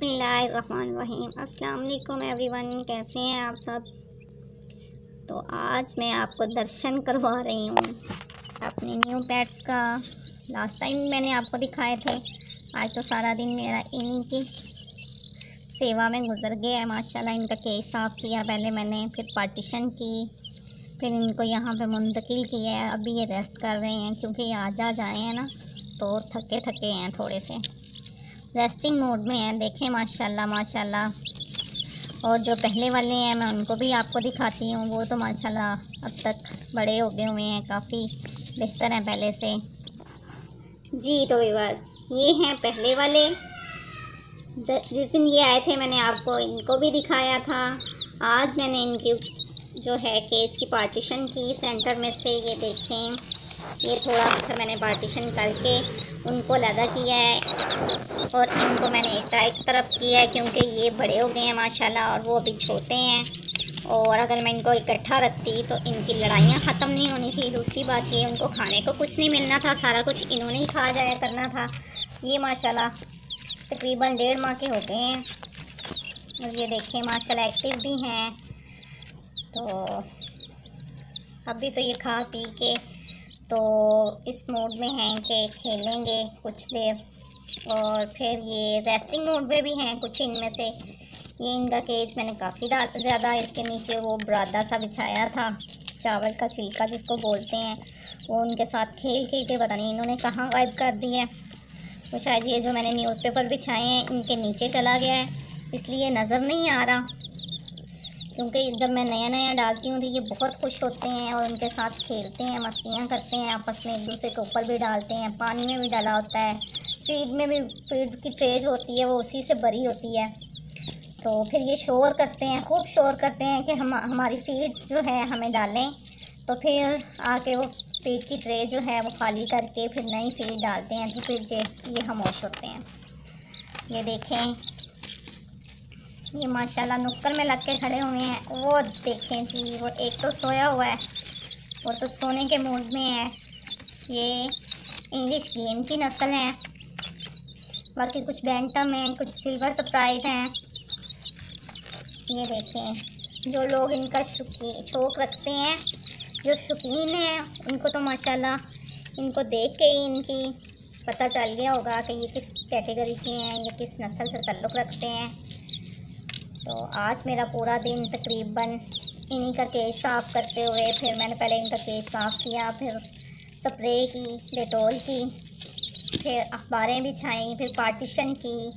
बिस्मिल्लाहिर्रहमानिर्रहीम। अस्सलाम वालेकुम एवरीवन, कैसे हैं आप सब। तो आज मैं आपको दर्शन करवा रही हूँ अपने न्यू पेट्स का। लास्ट टाइम मैंने आपको दिखाए थे। आज तो सारा दिन मेरा इन्हीं की सेवा में गुजर गया है माशाल्लाह। इनका केज साफ़ किया पहले मैंने, फिर पार्टीशन की, फिर इनको यहाँ पे मुंतकिल किया है। अभी ये रेस्ट कर रहे हैं क्योंकि ये आज आए हैं ना, तो थके थके हैं, थोड़े से रेस्टिंग मोड में हैं। देखें माशाल्लाह माशाल्लाह। और जो पहले वाले हैं मैं उनको भी आपको दिखाती हूँ। वो तो माशाल्लाह अब तक बड़े हो गए हुए हैं, काफ़ी बेहतर हैं पहले से जी। तो बस ये हैं पहले वाले। जिस दिन ये आए थे मैंने आपको इनको भी दिखाया था। आज मैंने इनकी जो है केज की पार्टीशन की सेंटर में से। ये देखें, ये थोड़ा सा मैंने पार्टीशन करके उनको लदा किया है और इनको मैंने एक तरफ किया है क्योंकि ये बड़े हो गए हैं माशाल्लाह और वो अभी छोटे हैं। और अगर मैं इनको इकट्ठा रखती तो इनकी लड़ाइयाँ ख़त्म नहीं होनी थी। दूसरी बात ये, उनको खाने को कुछ नहीं मिलना था, सारा कुछ इन्होंने ही खा जाया करना था। ये माशाल्लाह तकरीबन 1.5 माह के हो गए हैं और ये देखें माशाल्लाह एक्टिव भी हैं। तो अभी तो ये खा पी के तो इस मोड में हैं कि खेलेंगे कुछ देर, और फिर ये रेस्टिंग मोड में भी हैं कुछ इनमें से। ये इनका केज मैंने काफ़ी ज़्यादा इसके नीचे वो बुरादा सा बिछाया था, चावल का छिलका जिसको बोलते हैं, वो उनके साथ खेल खेल के पता नहीं इन्होंने कहाँ गायब कर दिया है। तो शायद ये जो मैंने न्यूज़पेपर बिछाए हैं इनके नीचे चला गया है, इसलिए नज़र नहीं आ रहा। क्योंकि जब मैं नया नया डालती हूँ तो ये बहुत खुश होते हैं और उनके साथ खेलते हैं, मस्तियाँ करते हैं आपस में, एक दूसरे के ऊपर भी डालते हैं, पानी में भी डाला होता है, फीड में भी। फीड की ट्रेज होती है वो उसी से भरी होती है। तो फिर ये शोर करते हैं, खूब शोर करते हैं कि हमारी फीड जो है हमें डालें। तो फिर आके वो फीड की ट्रे जो है वो खाली करके फिर नई फीड डालते हैं। तो फिर ये खामोश होते हैं। ये देखें, ये माशाल्लाह नुक्कड़ में लग के खड़े हुए हैं। वो देखें जी, वो एक तो सोया हुआ है, वो तो सोने के मूड में है। ये इंग्लिश गेम की नस्ल है, बाकी कुछ बैंटम हैं, कुछ सिल्वर स्प्राइट हैं। ये देखें, जो लोग इनका शौक़ रखते हैं, जो शौकीन हैं, उनको तो माशाल्लाह इनको देख के ही इनकी पता चल गया होगा कि ये किस कैटेगरी के हैं, ये किस नस्ल से ताल्लुक़ रखते हैं। तो आज मेरा पूरा दिन तकरीबन इन्हीं का केज साफ़ करते हुए, फिर मैंने पहले इनका केज साफ़ किया, फिर स्प्रे की, डेटॉल की, फिर अखबारें बिछाई, फिर पार्टीशन की,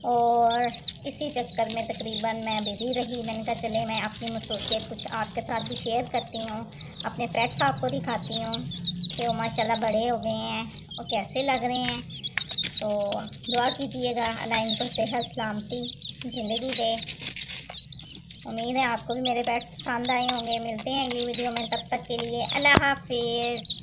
और इसी चक्कर में तकरीबन मैं बिज़ी रही। मैंने कहा चले मैं अपनी मसरूफ़ियत कुछ आपके साथ भी शेयर करती हूँ, अपने पेट्स आपको दिखाती हूँ कि वो माशाल्लाह बड़े हो गए हैं और कैसे लग रहे हैं। तो दुआ कीजिएगा अल्लाह इनको सेहत सलामती ज़िंदगी दे। उम्मीद है आपको भी मेरे पेट्स पसंद आए होंगे। मिलते हैं अगली वीडियो में, तब तक के लिए अल्लाह हाफिज़।